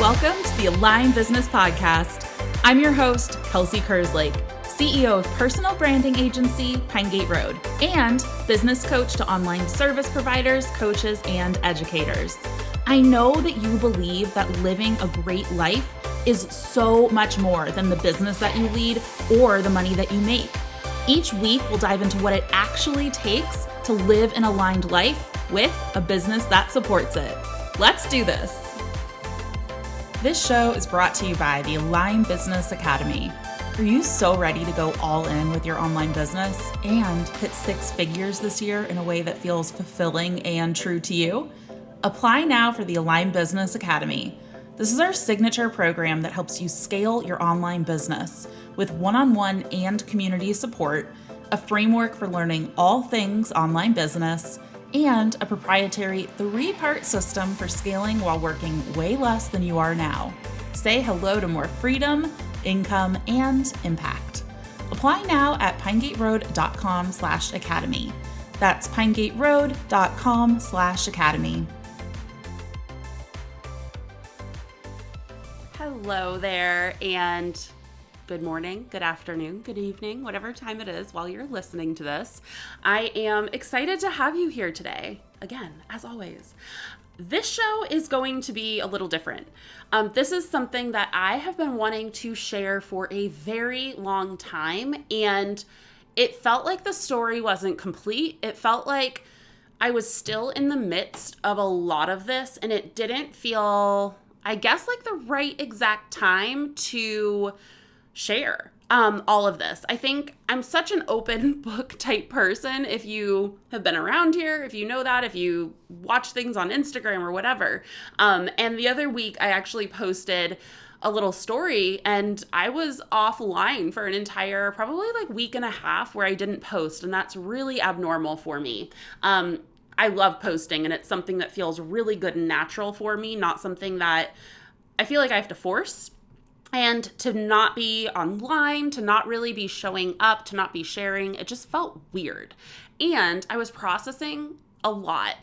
Welcome to the Align Business Podcast. I'm your host, Kelsey Kerslake, CEO of personal branding agency, Pinegate Road, and business coach to online service providers, coaches, and educators. I know that you believe that living a great life is so much more than the business that you lead or the money that you make. Each week, we'll dive into what it actually takes to live an aligned life with a business that supports it. Let's do this. This show is brought to you by the Align Business Academy. Are you so ready to go all in with your online business and hit six figures this year in a way that feels fulfilling and true to you? Apply now for the Align Business Academy. This is our signature program that helps you scale your online business with one-on-one and community support, a framework for learning all things online business, and a proprietary 3-part system for scaling while working way less than you are now. Say hello to more freedom, income, and impact. Apply now at pinegateroad.com/academy. That's pinegateroad.com/academy. Hello there, and good morning, good afternoon, good evening, whatever time it is while you're listening to this. I am excited to have you here today. Again, as always. This show is going to be a little different. This is something that I have been wanting to share for a very long time, and it felt like the story wasn't complete. It felt like I was still in the midst of a lot of this, and it didn't feel, I guess, like the right exact time to share all of this. I think I'm such an open book type person. If you have been around here, if you know that, if you watch things on Instagram or whatever. And the other week I actually posted a little story and I was offline for an entire probably like week and a half where I didn't post. And that's really abnormal for me. I love posting and it's something that feels really good and natural for me, not something that I feel like I have to force. And to not be online, to not really be showing up, to not be sharing, it just felt weird. And I was processing a lot.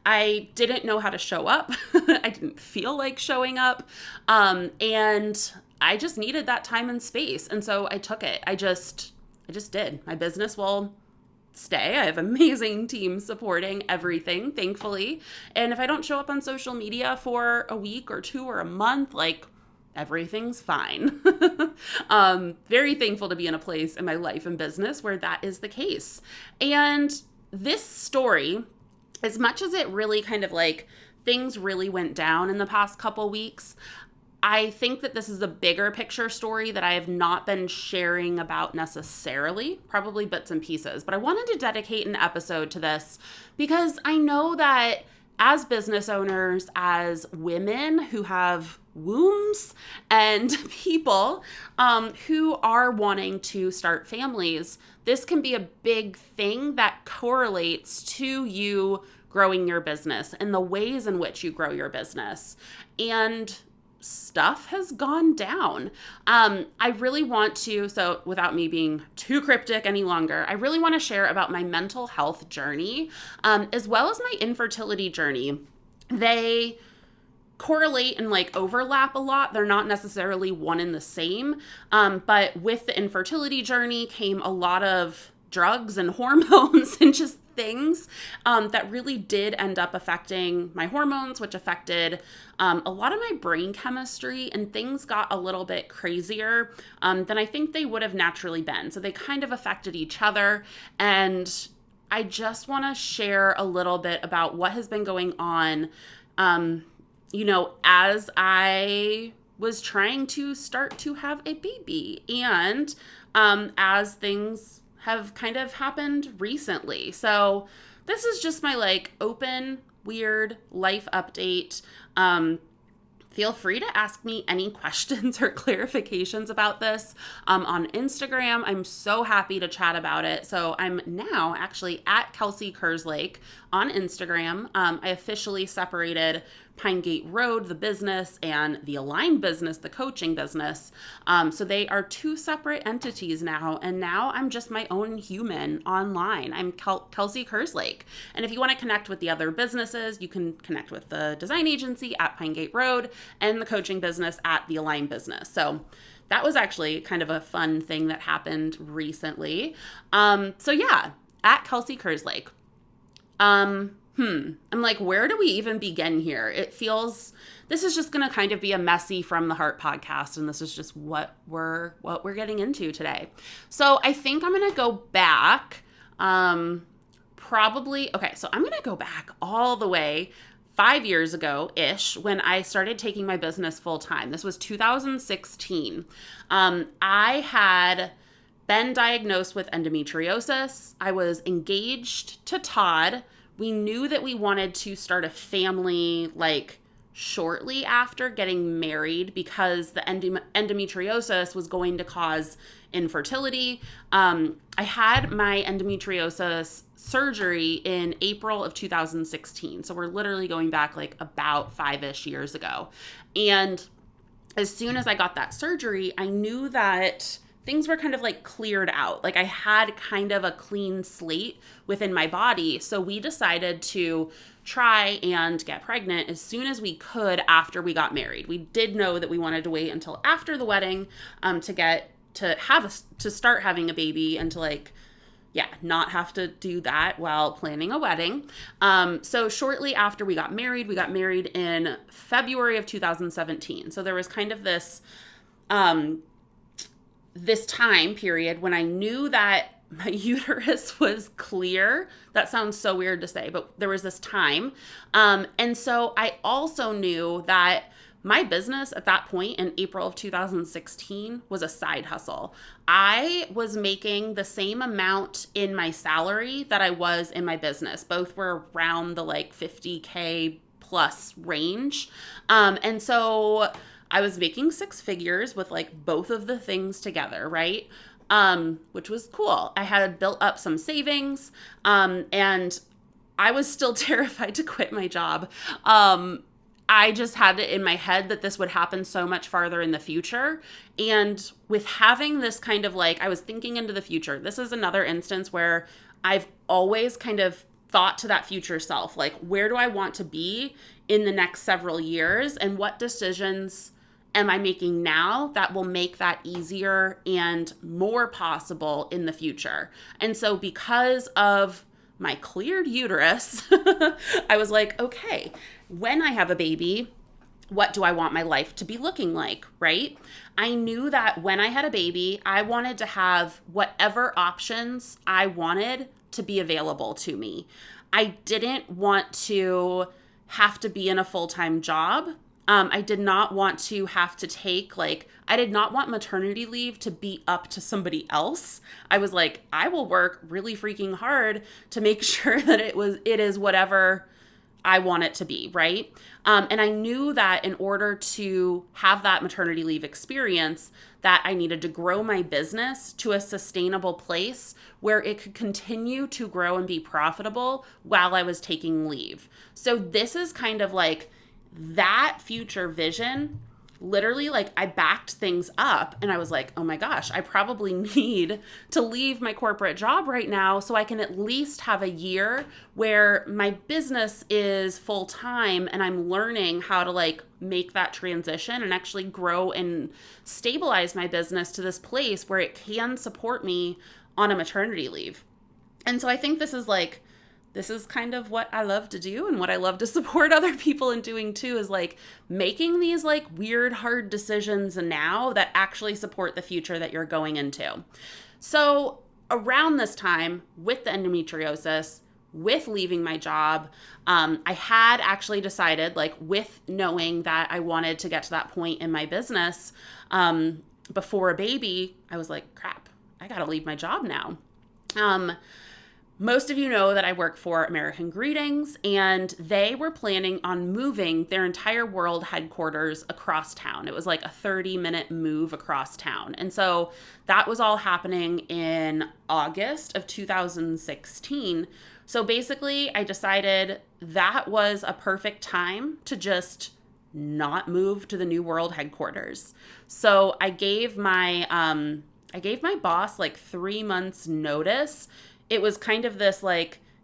I didn't know how to show up. I didn't feel like showing up. And I just needed that time and space. And so I took it. I just did. My business will stay. I have an amazing team supporting everything, thankfully. And if I don't show up on social media for a week or two or a month, like, everything's fine. Very thankful to be in a place in my life and business where that is the case. And this story, as much as it really kind of like things really went down in the past couple weeks, I think that this is a bigger picture story that I have not been sharing about necessarily, probably bits and pieces. But I wanted to dedicate an episode to this because I know that as business owners, as women who have wombs and people who are wanting to start families, this can be a big thing that correlates to you growing your business and the ways in which you grow your business. And stuff has gone down. I really want to, so without me being too cryptic any longer, I really want to share about my mental health journey, as well as my infertility journey. They correlate and like overlap a lot. They're not necessarily one and the same. But with the infertility journey came a lot of drugs and hormones and just things that really did end up affecting my hormones, which affected a lot of my brain chemistry, and things got a little bit crazier than I think they would have naturally been. So they kind of affected each other. And I just want to share a little bit about what has been going on, as I was trying to start to have a baby and as things have kind of happened recently. So this is just my like open, weird life update. Feel free to ask me any questions or clarifications about this on Instagram. I'm so happy to chat about it. So I'm now actually at Kelsey Kerslake on Instagram. I officially separated Pinegate Road, the business, and the Align business, the coaching business. So they are two separate entities now, and now I'm just my own human online. I'm Kelsey Kerslake. And if you want to connect with the other businesses, you can connect with the design agency at Pinegate Road, and the coaching business at the Align business. So that was actually kind of a fun thing that happened recently. So yeah, at Kelsey Kerslake. I'm like, where do we even begin here? It feels, this is just going to kind of be a messy From the Heart podcast. And this is just what we're getting into today. So I think I'm going to go back, so I'm going to go back all the way 5 years ago-ish when I started taking my business full time. This was 2016. I had been diagnosed with endometriosis. I was engaged to Todd. We knew that we wanted to start a family like shortly after getting married because the endometriosis was going to cause infertility. I had my endometriosis surgery in April of 2016. So we're literally going back like about 5-ish years ago. And as soon as I got that surgery, I knew that things were kind of like cleared out. Like I had kind of a clean slate within my body. So we decided to try and get pregnant as soon as we could after we got married. We did know that we wanted to wait until after the wedding to start having a baby and to not have to do that while planning a wedding. So shortly after we got married in February of 2017. So there was kind of this time period when I knew that my uterus was clear. That sounds so weird to say, but there was this time. And so I also knew that my business at that point in April of 2016 was a side hustle. I was making the same amount in my salary that I was in my business. Both were around the like $50K plus range. And so I was making 6 figures with like both of the things together, right? Which was cool. I had built up some savings, and I was still terrified to quit my job. I just had it in my head that this would happen so much farther in the future. And with having this kind of like, I was thinking into the future. This is another instance where I've always kind of thought to that future self, like, where do I want to be in the next several years? And what decisions am I making now that will make that easier and more possible in the future? And so because of my cleared uterus, I was like, okay, when I have a baby, what do I want my life to be looking like, right? I knew that when I had a baby, I wanted to have whatever options I wanted to be available to me. I didn't want to have to be in a full-time job. I did not want to have to take, I did not want maternity leave to be up to somebody else. I was like, I will work really freaking hard to make sure that it is whatever I want it to be, right? And I knew that in order to have that maternity leave experience, that I needed to grow my business to a sustainable place where it could continue to grow and be profitable while I was taking leave. So this is kind of like that future vision. Literally, I backed things up and I was like, oh my gosh, I probably need to leave my corporate job right now so I can at least have a year where my business is full time and I'm learning how to make that transition and actually grow and stabilize my business to this place where it can support me on a maternity leave. And so I think this is kind of what I love to do and what I love to support other people in doing too, is making these weird, hard decisions now that actually support the future that you're going into. So around this time with the endometriosis, with leaving my job, I had actually decided, with knowing that I wanted to get to that point in my business before a baby, I was like, crap, I got to leave my job now. Most of you know that I work for American Greetings, and they were planning on moving their entire world headquarters across town. It was a 30-minute move across town. And so that was all happening in August of 2016. So basically, I decided that was a perfect time to just not move to the new world headquarters. So I gave my boss 3 months notice. It was kind of this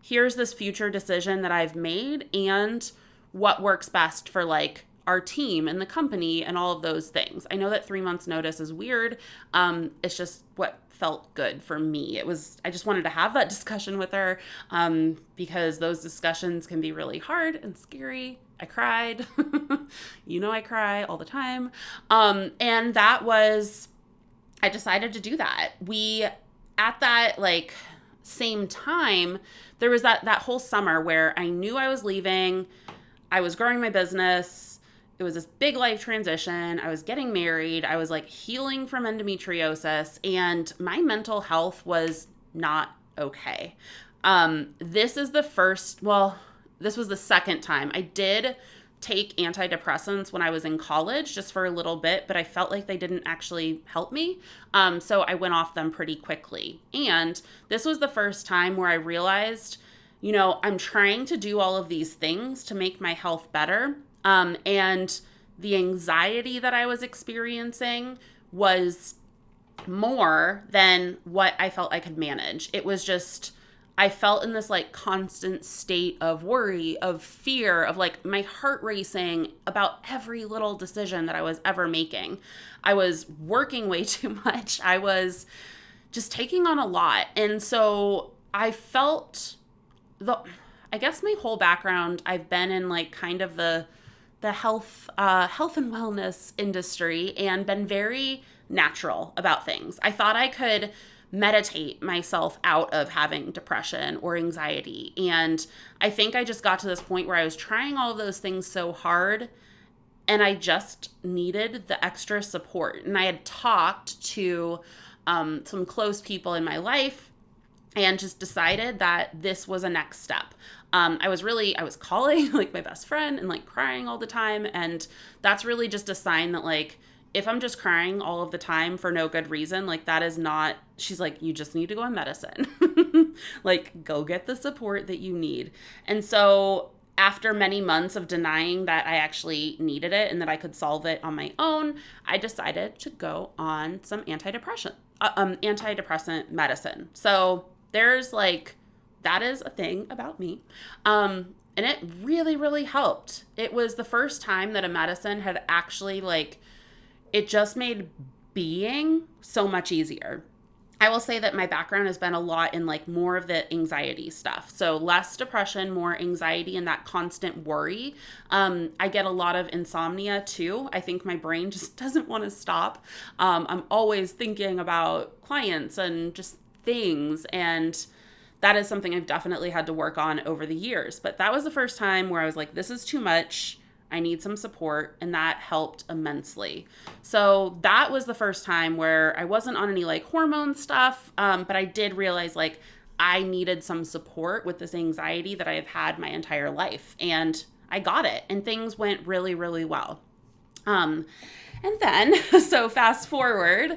here's this future decision that I've made and what works best for our team and the company and all of those things. I know that 3 months notice is weird. It's just what felt good for me. I just wanted to have that discussion with her because those discussions can be really hard and scary. I cried. I cry all the time. And I decided to do that. At that same time, there was that whole summer where I knew I was leaving. I was growing my business. It was this big life transition. I was getting married. I was healing from endometriosis, and my mental health was not okay. This was the second time. I did take antidepressants when I was in college just for a little bit, but I felt like they didn't actually help me. So I went off them pretty quickly. And this was the first time where I realized, I'm trying to do all of these things to make my health better. And the anxiety that I was experiencing was more than what I felt I could manage. It was just, I felt in this constant state of worry, of fear, of my heart racing about every little decision that I was ever making. I was working way too much. I was just taking on a lot. And so I felt I guess my whole background, I've been in kind of the health and wellness industry and been very natural about things. I thought I could meditate myself out of having depression or anxiety. And I think I just got to this point where I was trying all of those things so hard and I just needed the extra support. And I had talked to some close people in my life and just decided that this was a next step. I was calling my best friend and crying all the time. And that's really just a sign that if I'm just crying all of the time for no good reason, that is not, she's you just need to go on medicine. Go get the support that you need. And so after many months of denying that I actually needed it and that I could solve it on my own, I decided to go on some antidepressant medicine. So there's that is a thing about me. And it really, really helped. It was the first time that a medicine had actually it just made being so much easier. I will say that my background has been a lot in more of the anxiety stuff. So less depression, more anxiety and that constant worry. I get a lot of insomnia too. I think my brain just doesn't want to stop. I'm always thinking about clients and just things. And that is something I've definitely had to work on over the years. But that was the first time where I was this is too much. I need some support, and that helped immensely. So that was the first time where I wasn't on any hormone stuff, but I did realize I needed some support with this anxiety that I have had my entire life, and I got it, and things went really, really well. And then, so fast forward,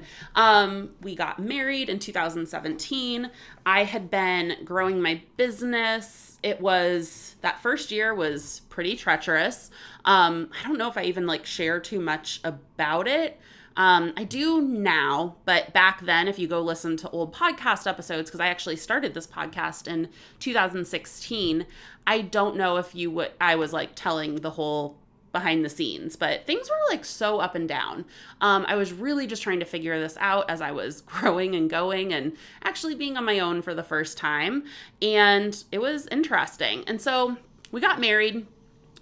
we got married in 2017. I had been growing my business. That first year was pretty treacherous. I don't know if I even share too much about it. I do now, but back then, if you go listen to old podcast episodes, because I actually started this podcast in 2016, I don't know if I was telling the whole behind the scenes, but things were so up and down. I was really just trying to figure this out as I was growing and going and actually being on my own for the first time. And it was interesting. And so we got married.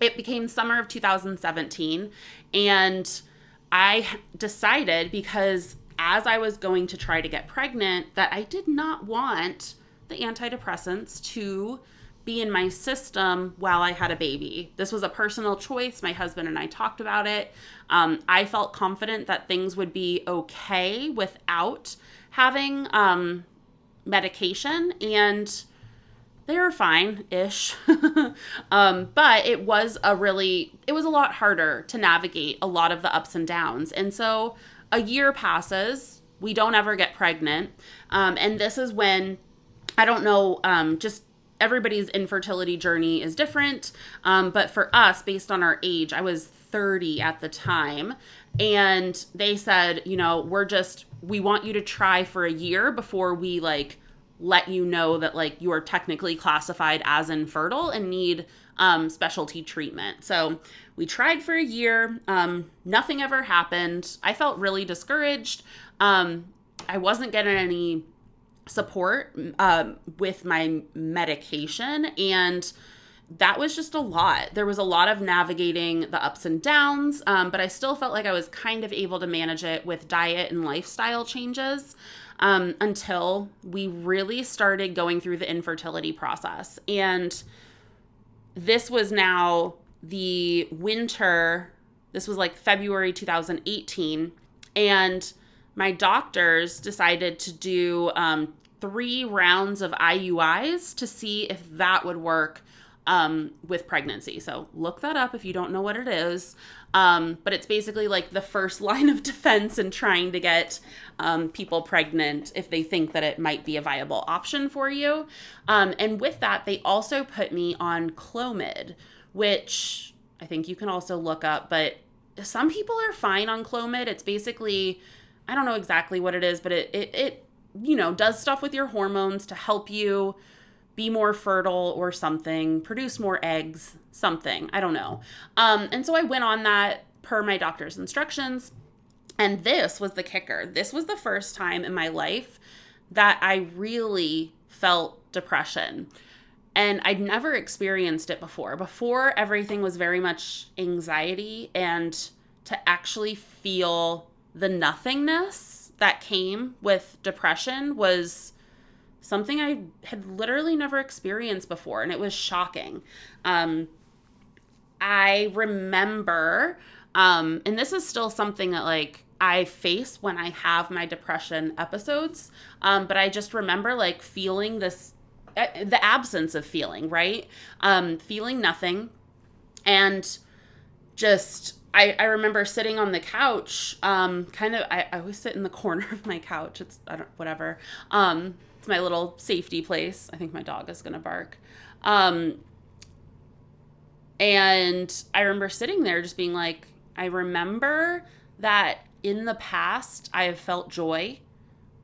It became summer of 2017. And I decided, because as I was going to try to get pregnant, that I did not want the antidepressants to be in my system while I had a baby. This was a personal choice. My husband and I talked about it. I felt confident that things would be okay without having medication, and they were fine-ish. But it was a lot harder to navigate a lot of the ups and downs. And so a year passes, we don't ever get pregnant. And this is when, I don't know, just everybody's infertility journey is different. But for us, based on our age, I was 30 at the time. And they said, we want you to try for a year before we let you know that like you are technically classified as infertile and need specialty treatment. So we tried for a year. Nothing ever happened. I felt really discouraged. I wasn't getting any support with my medication, and that was just a lot. There was a lot of navigating the ups and downs, but I still felt like I was kind of able to manage it with diet and lifestyle changes until we really started going through the infertility process. And this was now the winter. This was like February 2018. And my doctors decided to do 3 rounds of IUIs to see if that would work with pregnancy. So look that up if you don't know what it is. But it's basically like the first line of defense in trying to get people pregnant if they think that it might be a viable option for you. And with that, they also put me on Clomid, which I think you can also look up, but some people are fine on Clomid. It's basically, I don't know exactly what it is, but it does stuff with your hormones to help you be more fertile or something, produce more eggs, something. I don't know. And so I went on that per my doctor's instructions. And this was the kicker. This was the first time in my life that I really felt depression. And I'd never experienced it before. Before, everything was very much anxiety, and to actually feel the nothingness that came with depression was something I had literally never experienced before, and it was shocking. I remember, and this is still something that like I face when I have my depression episodes, but I just remember like feeling this, the absence of feeling, right? Feeling nothing, and just I remember sitting on the couch, I always sit in the corner of my couch. It's whatever. It's my little safety place. I think my dog is gonna bark. And I remember sitting there just being like, I remember that in the past I have felt joy.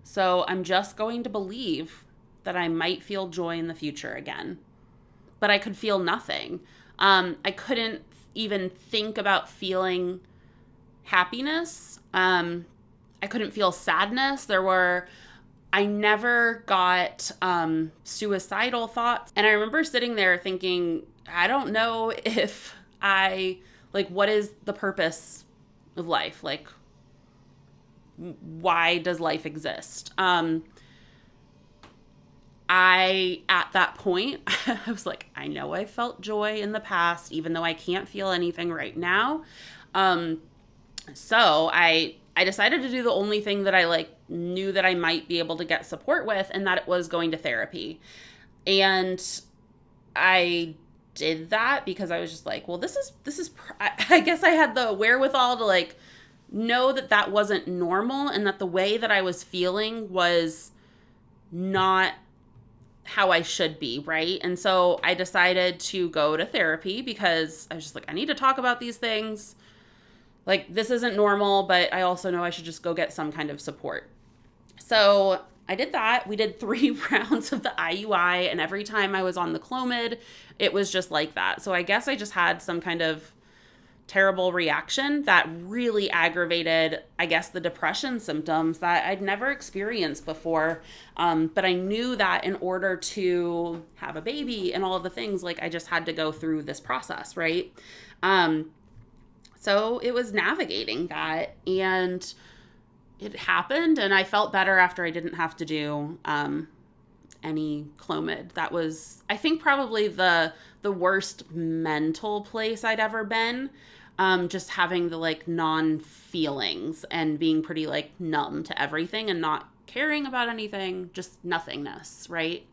So I'm just going to believe that I might feel joy in the future again. But I could feel nothing. I couldn't even think about feeling happiness. I couldn't feel sadness. I never got suicidal thoughts. And I remember sitting there thinking, I don't know if what is the purpose of life? Like, why does life exist? At that point, I was like, I know I felt joy in the past, even though I can't feel anything right now. So I decided to do the only thing that I knew that I might be able to get support with, and that it was going to therapy. And I did that because I was just like, well, this is I guess I had the wherewithal to know that that wasn't normal, and that the way that I was feeling was not how I should be, right? And so I decided to go to therapy because I was just like, I need to talk about these things. This isn't normal, but I also know I should just go get some kind of support. So I did that. We did 3 rounds of the IUI, and every time I was on the Clomid, it was just like that. So I guess I just had some kind of terrible reaction that really aggravated, I guess, the depression symptoms that I'd never experienced before. But I knew that in order to have a baby and all of the things, I just had to go through this process, right? So it was navigating that, and it happened, and I felt better after I didn't have to do any Clomid. That was, I think, probably the worst mental place I'd ever been. Just having the non-feelings and being pretty numb to everything and not caring about anything, just nothingness, right?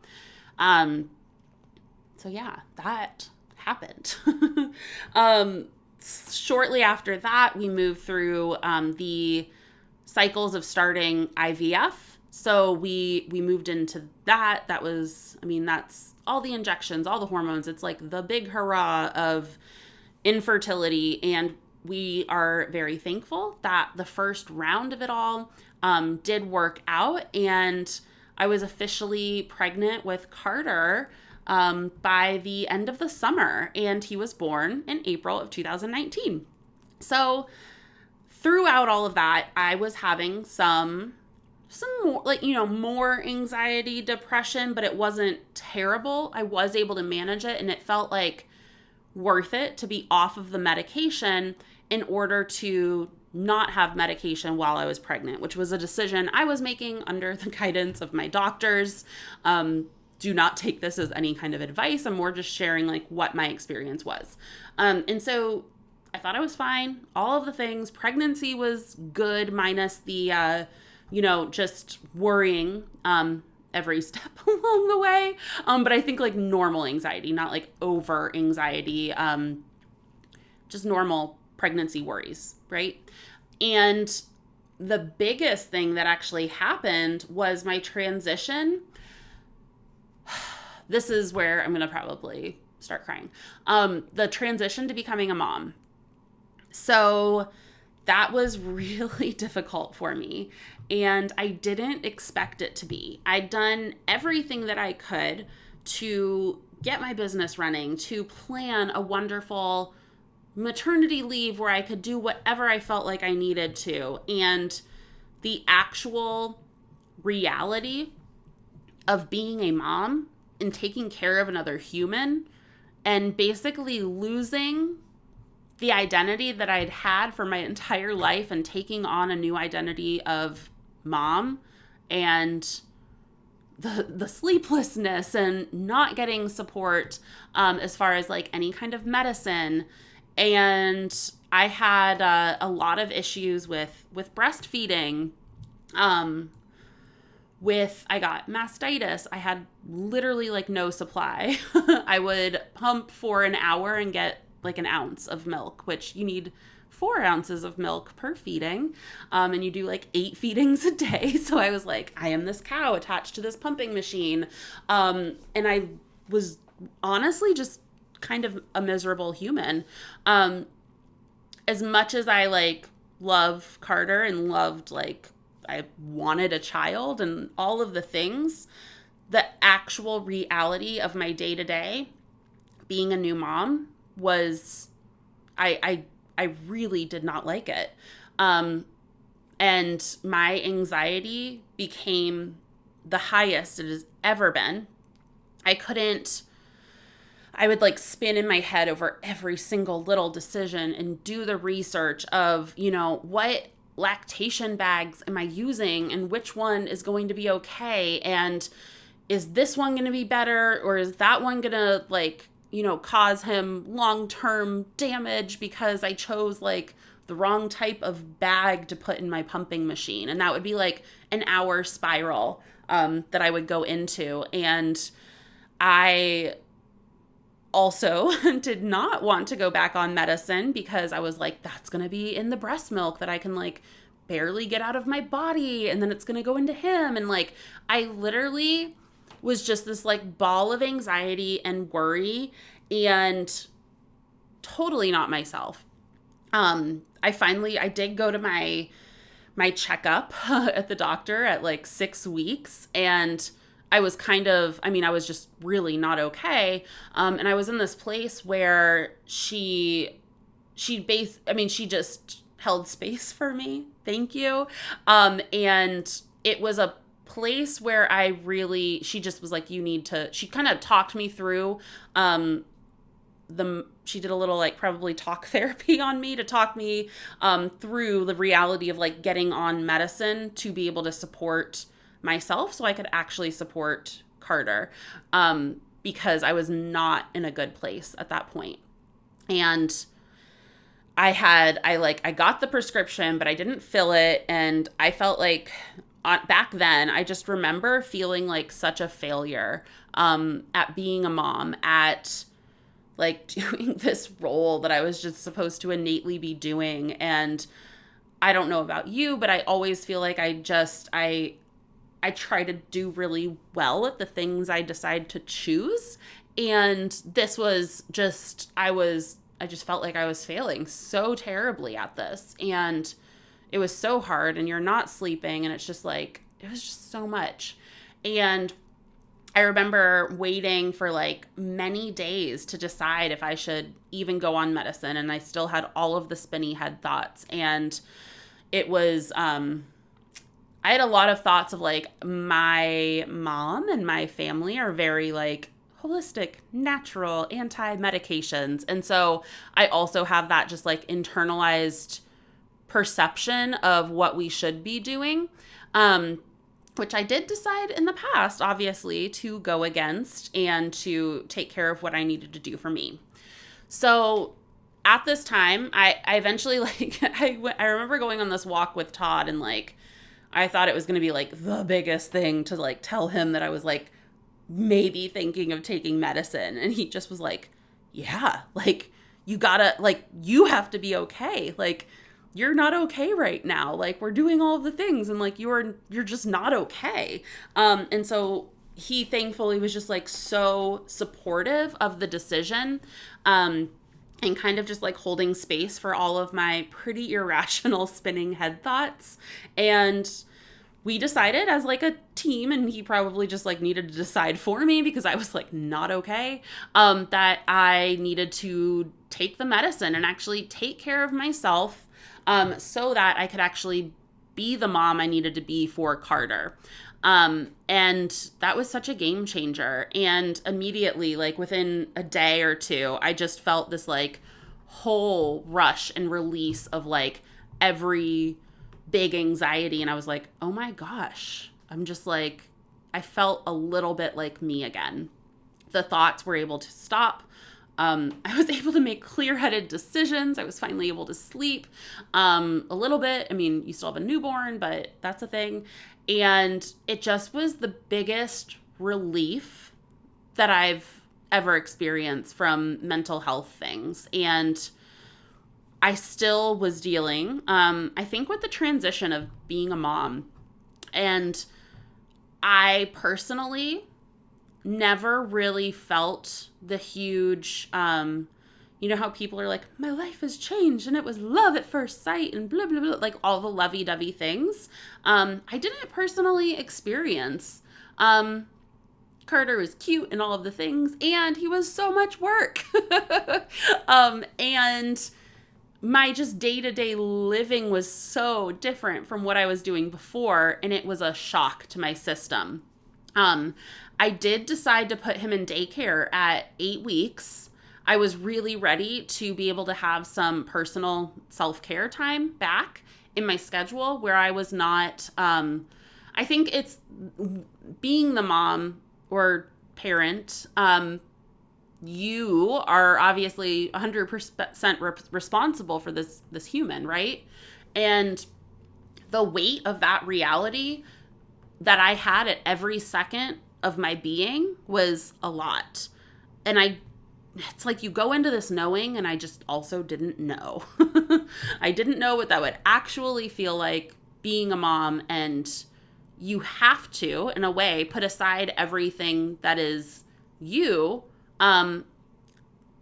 So yeah, that happened. Shortly after that, we moved through the cycles of starting IVF. So we moved into that. That was, that's all the injections, all the hormones. It's the big hurrah of infertility. And we are very thankful that the first round of it all did work out. And I was officially pregnant with Carter by the end of the summer, and he was born in April of 2019. So throughout all of that, I was having some more, like, more anxiety, depression, but it wasn't terrible. I was able to manage it, and it felt like worth it to be off of the medication in order to not have medication while I was pregnant, which was a decision I was making under the guidance of my doctors. Do not take this as any kind of advice. I'm more just sharing like what my experience was. And so I thought I was fine. All of the things. Pregnancy was good, minus the, just worrying every step along the way. But I think like normal anxiety, not like over anxiety, just normal pregnancy worries, right? And the biggest thing that actually happened was my transition. This is where I'm going to probably start crying. The transition to becoming a mom. So that was really difficult for me, and I didn't expect it to be. I'd done everything that I could to get my business running, to plan a wonderful maternity leave where I could do whatever I felt like I needed to. And the actual reality of being a mom and taking care of another human and basically losing the identity that I'd had for my entire life and taking on a new identity of mom, and the sleeplessness and not getting support as far as like any kind of medicine. And I had a lot of issues with breastfeeding. I got mastitis. I had literally like no supply. I would pump for an hour and get like an ounce of milk, which you need 4 ounces of milk per feeding. And you do like 8 feedings a day. So I was like, I am this cow attached to this pumping machine. And I was honestly just kind of a miserable human. As much as I like love Carter and loved like, I wanted a child and all of the things, the actual reality of my day to day being a new mom was, I really did not like it. And my anxiety became the highest it has ever been. I would like spin in my head over every single little decision and do the research of, what lactation bags am I using and which one is going to be okay, and is this one going to be better, or is that one going to like, cause him long-term damage because I chose like the wrong type of bag to put in my pumping machine. And that would be like an hour spiral that I would go into. And I also did not want to go back on medicine because I was like, that's going to be in the breast milk that I can like barely get out of my body, and then it's going to go into him. And like, I literally was just this like ball of anxiety and worry, and totally not myself. I did go to my checkup at the doctor at like 6 weeks, and I was I was just really not okay. And I was in this place where she just held space for me. Thank you. And it was a place where she just was like, she kind of talked me through, she did a little like probably talk therapy on me to talk me through the reality of like getting on medicine to be able to support myself so I could actually support Carter, because I was not in a good place at that point. And I got the prescription, but I didn't fill it. And I felt like back then, I just remember feeling like such a failure at being a mom, at like doing this role that I was just supposed to innately be doing. And I don't know about you, but I always feel like I try to do really well at the things I decide to choose. And this was just, I just felt like I was failing so terribly at this. And it was so hard, and you're not sleeping, and it's just like, it was just so much. And I remember waiting for like many days to decide if I should even go on medicine. And I still had all of the spinny head thoughts. And it was, I had a lot of thoughts of like my mom and my family are very like holistic, natural, anti-medications. And so I also have that just like internalized perception of what we should be doing. Which I did decide in the past, obviously, to go against and to take care of what I needed to do for me. So at this time, I eventually, like, I remember going on this walk with Todd and, like, I thought it was going to be, like, the biggest thing to, like, tell him that I was, like, maybe thinking of taking medicine. And he just was like, yeah, like, you gotta, like, you have to be okay. Like, you're not okay right now. Like, we're doing all of the things and like you're just not okay. And so he thankfully was just like so supportive of the decision, and kind of just like holding space for all of my pretty irrational spinning head thoughts. And we decided as like a team, and he probably just like needed to decide for me because I was like not okay, that I needed to take the medicine and actually take care of myself, so that I could actually be the mom I needed to be for Carter. And that was such a game changer. And immediately, like within a day or two, I just felt this like whole rush and release of like every big anxiety. And I was like, oh my gosh, I'm just like, I felt a little bit like me again. The thoughts were able to stop. I was able to make clear-headed decisions. I was finally able to sleep a little bit. I mean, you still have a newborn, but that's a thing. And it just was the biggest relief that I've ever experienced from mental health things. And I still was dealing, I think, with the transition of being a mom. And I personally never really felt the huge, you know how people are like, my life has changed and it was love at first sight and blah, blah, blah, like all the lovey-dovey things. I didn't personally experience. Carter was cute and all of the things, and he was so much work. And my just day-to-day living was so different from what I was doing before, and it was a shock to my system. I did decide to put him in daycare at 8 weeks. I was really ready to be able to have some personal self-care time back in my schedule where I was not, I think it's being the mom or parent, you are obviously 100% responsible for this human, right? And the weight of that reality that I had at every second of my being was a lot. And it's like you go into this knowing, and I just also didn't know. I didn't know what that would actually feel like being a mom, and you have to, in a way, put aside everything that is you,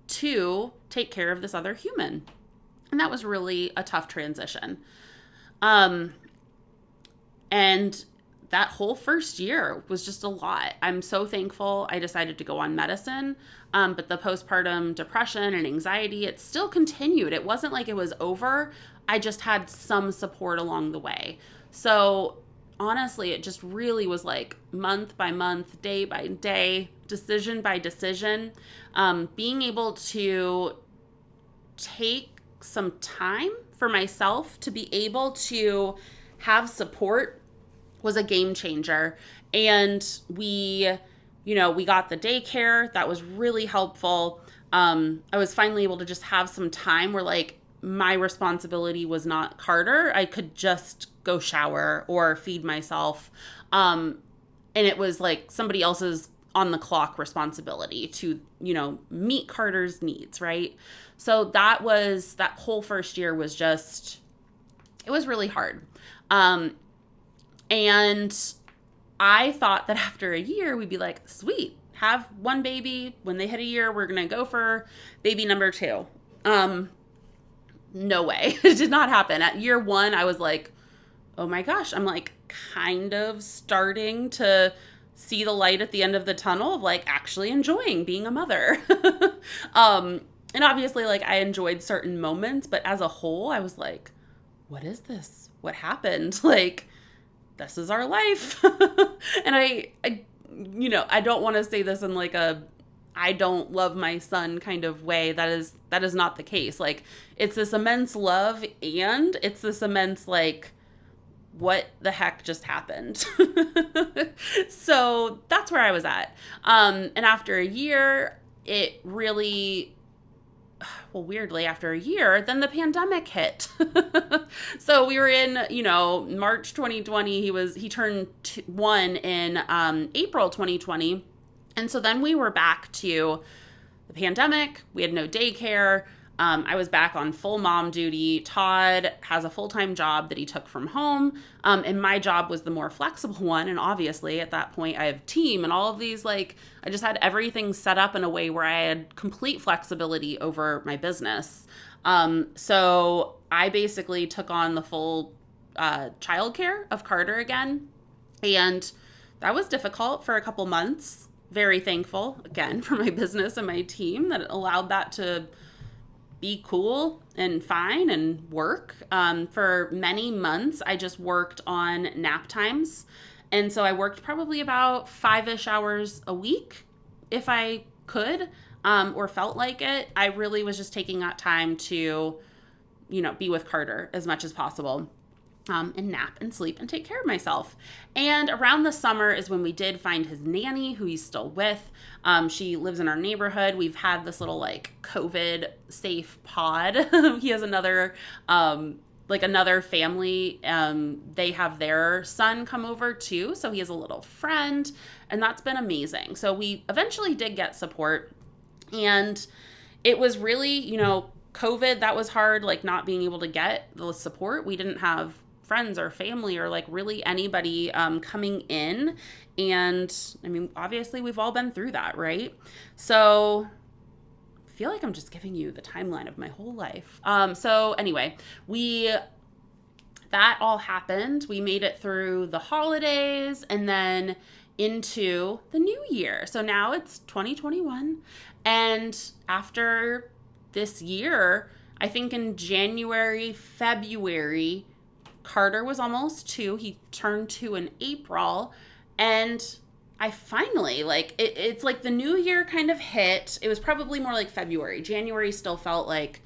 to take care of this other human. And that was really a tough transition. And that whole first year was just a lot. I'm so thankful I decided to go on medicine, but the postpartum depression and anxiety, it still continued. It wasn't like it was over. I just had some support along the way. So honestly, it just really was like month by month, day by day, decision by decision, being able to take some time for myself to be able to have support was a game changer. And we got the daycare. That was really helpful. I was finally able to just have some time where like my responsibility was not Carter. I could just go shower or feed myself. And it was like somebody else's on the clock responsibility to, meet Carter's needs. Right. So that whole first year was just, it was really hard. And I thought that after a year, we'd be like, sweet, have one baby. When they hit a year, we're going to go for baby number 2. No way. It did not happen. At year 1, I was like, oh my gosh, I'm like kind of starting to see the light at the end of the tunnel of like actually enjoying being a mother. And obviously like I enjoyed certain moments, but as a whole, I was like, what is this? What happened? Like, this is our life. And I don't want to say this in like a I don't love my son kind of way. That is not the case. Like, it's this immense love and it's this immense like, what the heck just happened? So that's where I was at. And after a year, it really, well, weirdly, after a year, then the pandemic hit. So we were in, March 2020. He turned 1 in April 2020. And so then we were back to the pandemic. We had no daycare. I was back on full mom duty. Todd has a full-time job that he took from home. And my job was the more flexible one. And obviously at that point I have team and all of these, like, I just had everything set up in a way where I had complete flexibility over my business. So I basically took on the full childcare of Carter again. And that was difficult for a couple months. Very thankful, again, for my business and my team that allowed that to be cool and fine and work. For many months, I just worked on nap times. And so I worked probably about 5-ish hours a week if I could, or felt like it. I really was just taking that time to, be with Carter as much as possible. And nap and sleep and take care of myself. And around the summer is when we did find his nanny, who he's still with. She lives in our neighborhood. We've had this little like COVID safe pod. He has another family. They have their son come over too. So he has a little friend, and that's been amazing. So we eventually did get support, and it was really, COVID, that was hard, like not being able to get the support. We didn't have friends or family or like really anybody coming in. And I mean, obviously we've all been through that, right? So I feel like I'm just giving you the timeline of my whole life. So anyway, that all happened. We made it through the holidays and then into the new year. So now it's 2021. And after this year, I think in January, February, Carter was almost 2. He turned 2 in April. And I finally, it's like the new year kind of hit. It was probably more like February. January still felt like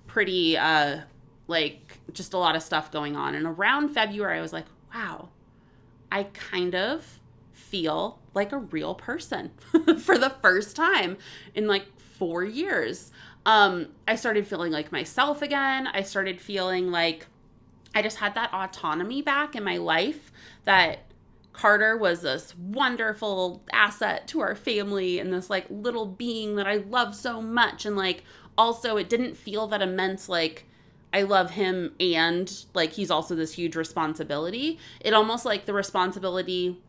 pretty, just a lot of stuff going on. And around February, I was like, wow, I kind of feel like a real person for the first time in like 4 years. I started feeling like myself again. I started feeling like I just had that autonomy back in my life, that Carter was this wonderful asset to our family and this like little being that I love so much. And like, also it didn't feel that immense, like I love him and like he's also this huge responsibility. It almost like the responsibility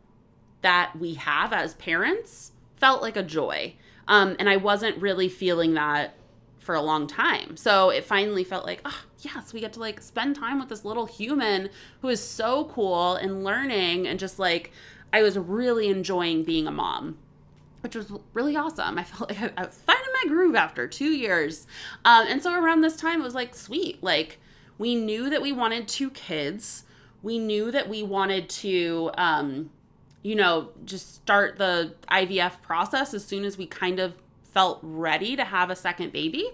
that we have as parents felt like a joy. And I wasn't really feeling that for a long time. So it finally felt like, oh, yes, we get to like spend time with this little human who is so cool and learning, and just like, I was really enjoying being a mom, which was really awesome. I felt like I was finding my groove after 2 years. And so around this time, it was like, sweet. Like, we knew that we wanted 2 kids. We knew that we wanted to, just start the IVF process as soon as we kind of felt ready to have a second baby.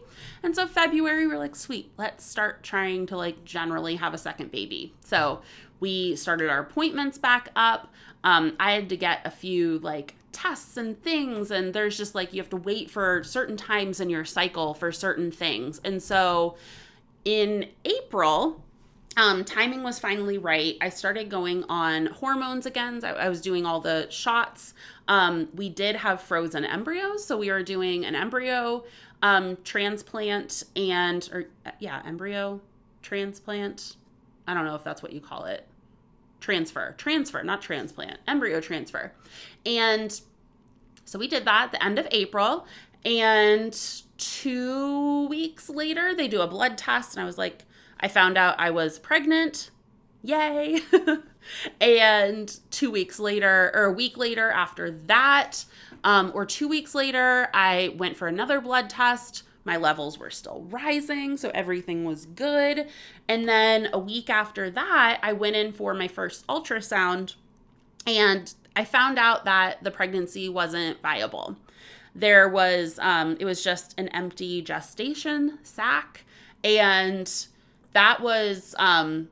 And so February, we're like, sweet, let's start trying to like generally have a second baby. So we started our appointments back up. I had to get a few like tests and things, and there's just like, you have to wait for certain times in your cycle for certain things. And so in April, timing was finally right. I started going on hormones again. I was doing all the shots. We did have frozen embryos, so we were doing an embryo transplant embryo transplant. I don't know if that's what you call it. Transfer, not transplant, embryo transfer. And so we did that at the end of April, and 2 weeks later, they do a blood test, and I found out I was pregnant Yay. And 2 weeks later, or a week later after that, or 2 weeks later, I went for another blood test. My levels were still rising, so everything was good. And then a week after that, I went in for my first ultrasound, and I found out that the pregnancy wasn't viable. There was, it was just an empty gestation sac. And that was, I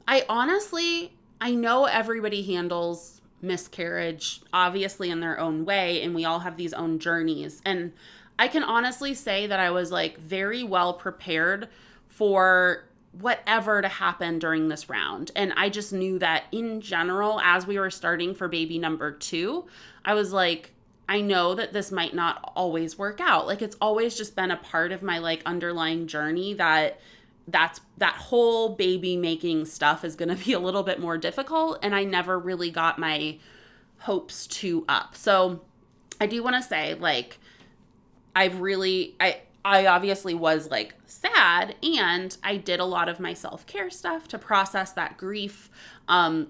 know everybody handles miscarriage, obviously, in their own way, and we all have these own journeys. And I can honestly say that I was like very well prepared for whatever to happen during this round. And I just knew that in general, as we were starting for baby number 2, I was like, I know that this might not always work out. Like, it's always just been a part of my like underlying journey that whole baby making stuff is going to be a little bit more difficult. And I never really got my hopes too up. So I do want to say, like, I obviously was like sad, and I did a lot of my self-care stuff to process that grief. I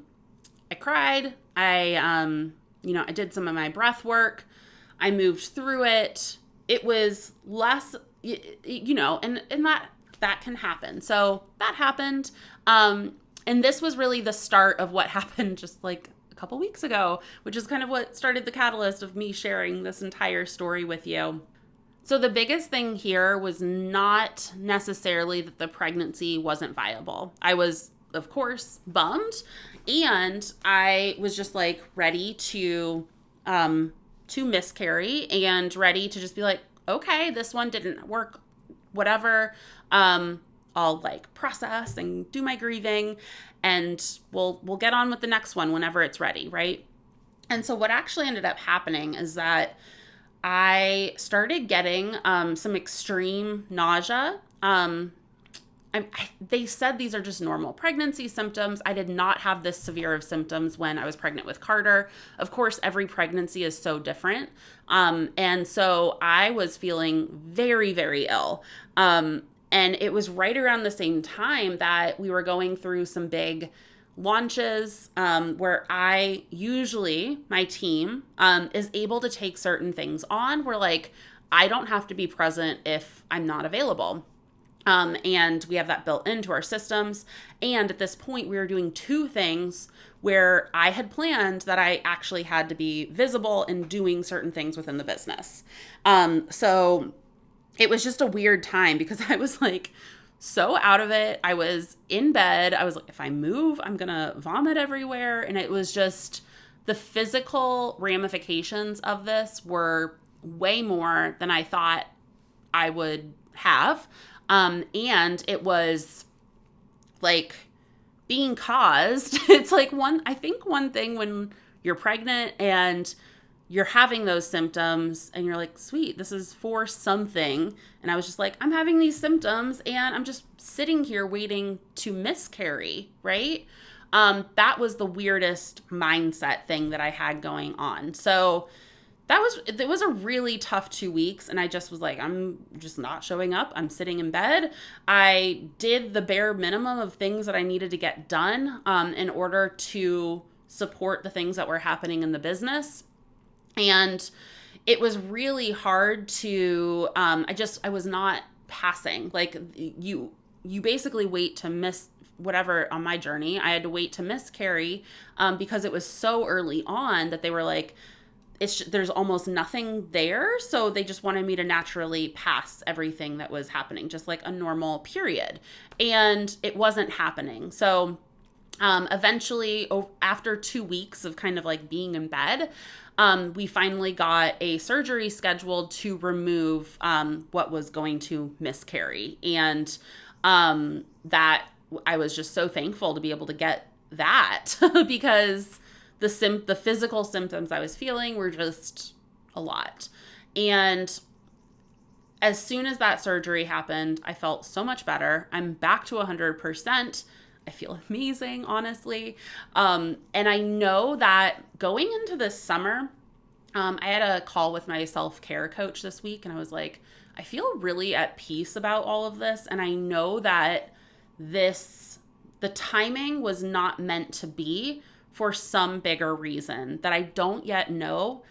cried. I did some of my breath work. I moved through it. It was less, and that can happen. So that happened. And this was really the start of what happened just like a couple weeks ago, which is kind of what started the catalyst of me sharing this entire story with you. So the biggest thing here was not necessarily that the pregnancy wasn't viable. I was, of course, bummed, and I was just like ready to miscarry and ready to just be like, okay, this one didn't work, whatever. I'll like process and do my grieving, and we'll get on with the next one whenever it's ready, right? And so what actually ended up happening is that I started getting some extreme nausea. They said these are just normal pregnancy symptoms. I did not have this severe of symptoms when I was pregnant with Carter. Of course, every pregnancy is so different. And so I was feeling very, very ill. And it was right around the same time that we were going through some big launches where my team is able to take certain things on where like I don't have to be present if I'm not available. And we have that built into our systems. And at this point, we were doing 2 things where I had planned that I actually had to be visible and doing certain things within the business. So it was just a weird time because I was like so out of it. I was in bed. I was like, if I move, I'm going to vomit everywhere. And it was just the physical ramifications of this were way more than I thought I would have. And it was like being caused. It's like one thing when you're pregnant and you're having those symptoms and you're like, sweet, this is for something. And I was just like, I'm having these symptoms and I'm just sitting here waiting to miscarry, right? That was the weirdest mindset thing that I had going on. So it was a really tough 2 weeks. And I just was like, I'm just not showing up. I'm sitting in bed. I did the bare minimum of things that I needed to get done in order to support the things that were happening in the business. And it was really hard to, I was not passing. Like you basically wait to miss whatever on my journey. I had to wait to miscarry because it was so early on that they were like, there's almost nothing there. So they just wanted me to naturally pass everything that was happening, just like a normal period. And it wasn't happening. So eventually, after 2 weeks of kind of like being in bed, we finally got a surgery scheduled to remove what was going to miscarry. And that I was just so thankful to be able to get that because the physical symptoms I was feeling were just a lot. And as soon as that surgery happened, I felt so much better. I'm back to 100%. I feel amazing, honestly. And I know that going into this summer, I had a call with my self-care coach this week, and I was like, I feel really at peace about all of this. And I know that this the timing was not meant to be for some bigger reason that I don't yet know,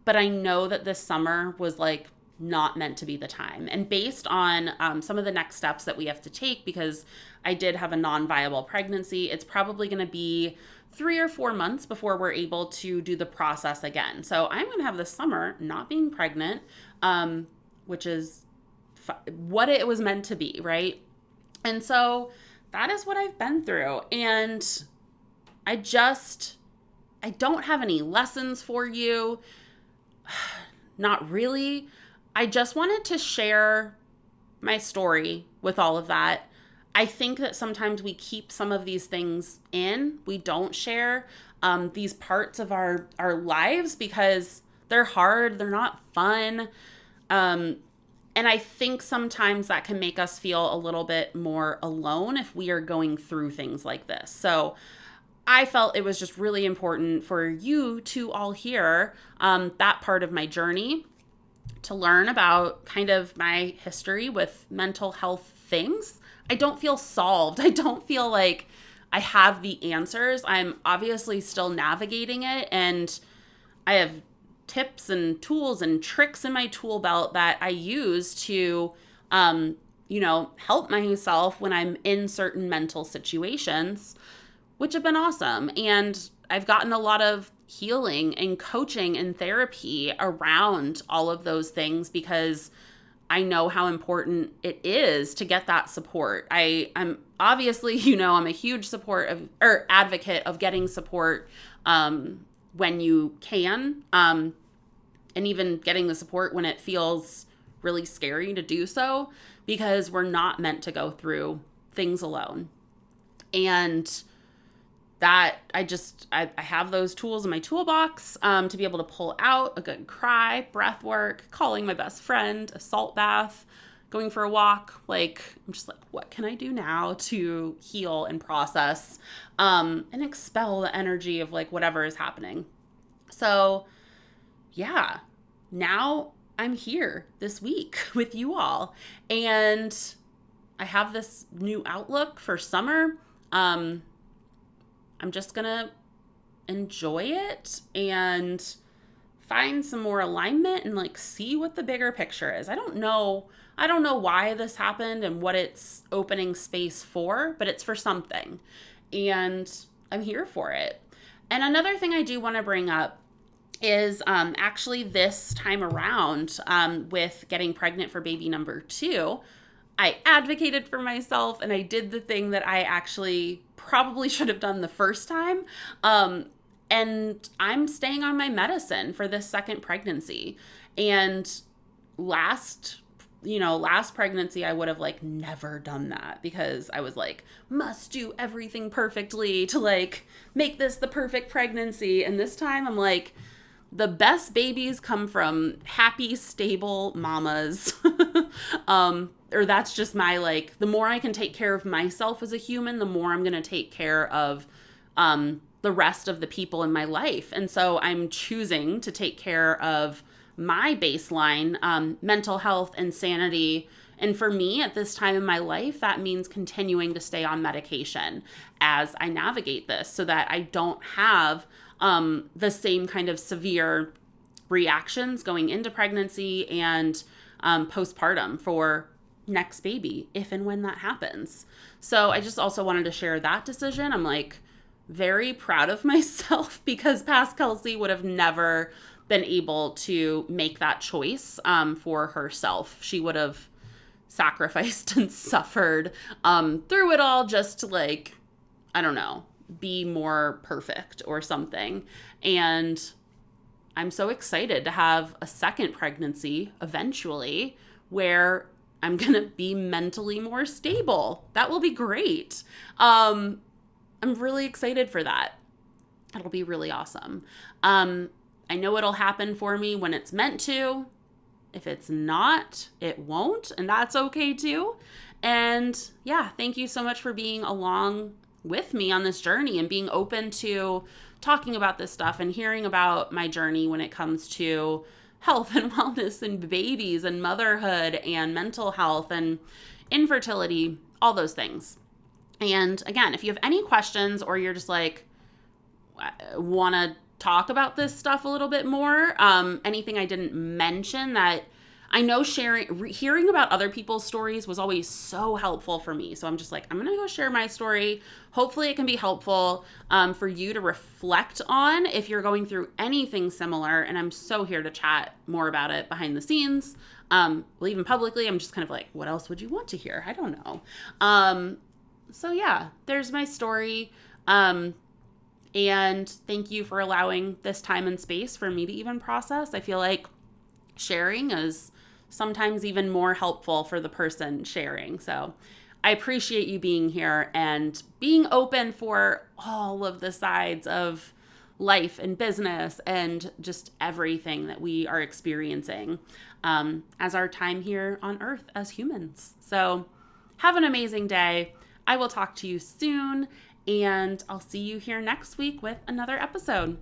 but I know that this summer was like not meant to be the time. And based on some of the next steps that we have to take, because I did have a non-viable pregnancy, it's probably going to be 3 or 4 months before we're able to do the process again. So I'm going to have this summer not being pregnant, which is what it was meant to be, right? And so that is what I've been through. And I don't have any lessons for you. Not really. I just wanted to share my story with all of that. I think that sometimes we keep some of these things in. We don't share these parts of our lives because they're hard. They're not fun. And I think sometimes that can make us feel a little bit more alone if we are going through things like this. So I felt it was just really important for you to all hear that part of my journey, to learn about kind of my history with mental health things. I don't feel solved. I don't feel like I have the answers. I'm obviously still navigating it, and I have tips and tools and tricks in my tool belt that I use to, help myself when I'm in certain mental situations, which have been awesome. And I've gotten a lot of healing and coaching and therapy around all of those things because I know how important it is to get that support. I'm obviously, I'm a huge advocate of getting support when you can, and even getting the support when it feels really scary to do so, because we're not meant to go through things alone. And that I have those tools in my toolbox to be able to pull out a good cry, breath work, calling my best friend, a salt bath, going for a walk. Like, I'm just like, what can I do now to heal and process and expel the energy of like whatever is happening? So yeah, now I'm here this week with you all, and I have this new outlook for summer. I'm just going to enjoy it and find some more alignment and like see what the bigger picture is. I don't know why this happened and what it's opening space for, but it's for something. And I'm here for it. And another thing I do want to bring up is actually this time around with getting pregnant for baby number 2, I advocated for myself and I did the thing that I actually probably should have done the first time. And I'm staying on my medicine for this second pregnancy. And last pregnancy, I would have like never done that because I was like, must do everything perfectly to like make this the perfect pregnancy. And this time I'm like, the best babies come from happy, stable mamas. Or that's just my, like, the more I can take care of myself as a human, the more I'm going to take care of the rest of the people in my life. And so I'm choosing to take care of my baseline, mental health and sanity. And for me at this time in my life, that means continuing to stay on medication as I navigate this so that I don't have the same kind of severe reactions going into pregnancy and postpartum for next baby, if and when that happens. So I just also wanted to share that decision. I'm like very proud of myself because past Kelsey would have never been able to make that choice for herself. She would have sacrificed and suffered through it all just to like, I don't know, be more perfect or something. And I'm so excited to have a second pregnancy eventually where I'm going to be mentally more stable. That will be great. I'm really excited for that. It'll be really awesome. I know it'll happen for me when it's meant to. If it's not, it won't, and that's okay too. And yeah, thank you so much for being along with me on this journey and being open to talking about this stuff and hearing about my journey when it comes to health and wellness and babies and motherhood and mental health and infertility, all those things. And again, if you have any questions or you're just like, want to talk about this stuff a little bit more, anything I didn't mention that I know hearing about other people's stories was always so helpful for me. So I'm just like, I'm going to go share my story. Hopefully it can be helpful for you to reflect on if you're going through anything similar. And I'm so here to chat more about it behind the scenes. Well, even publicly, I'm just kind of like, what else would you want to hear? I don't know. So yeah, there's my story. And thank you for allowing this time and space for me to even process. I feel like sharing is sometimes even more helpful for the person sharing. So I appreciate you being here and being open for all of the sides of life and business and just everything that we are experiencing as our time here on Earth as humans. So have an amazing day. I will talk to you soon, and I'll see you here next week with another episode.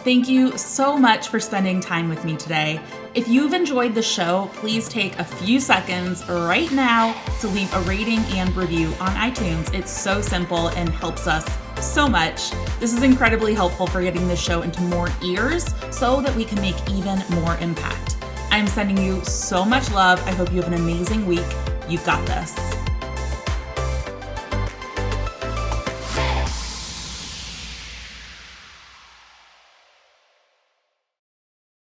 Thank you so much for spending time with me today. If you've enjoyed the show, please take a few seconds right now to leave a rating and review on iTunes. It's so simple and helps us so much. This is incredibly helpful for getting this show into more ears so that we can make even more impact. I'm sending you so much love. I hope you have an amazing week. You've got this.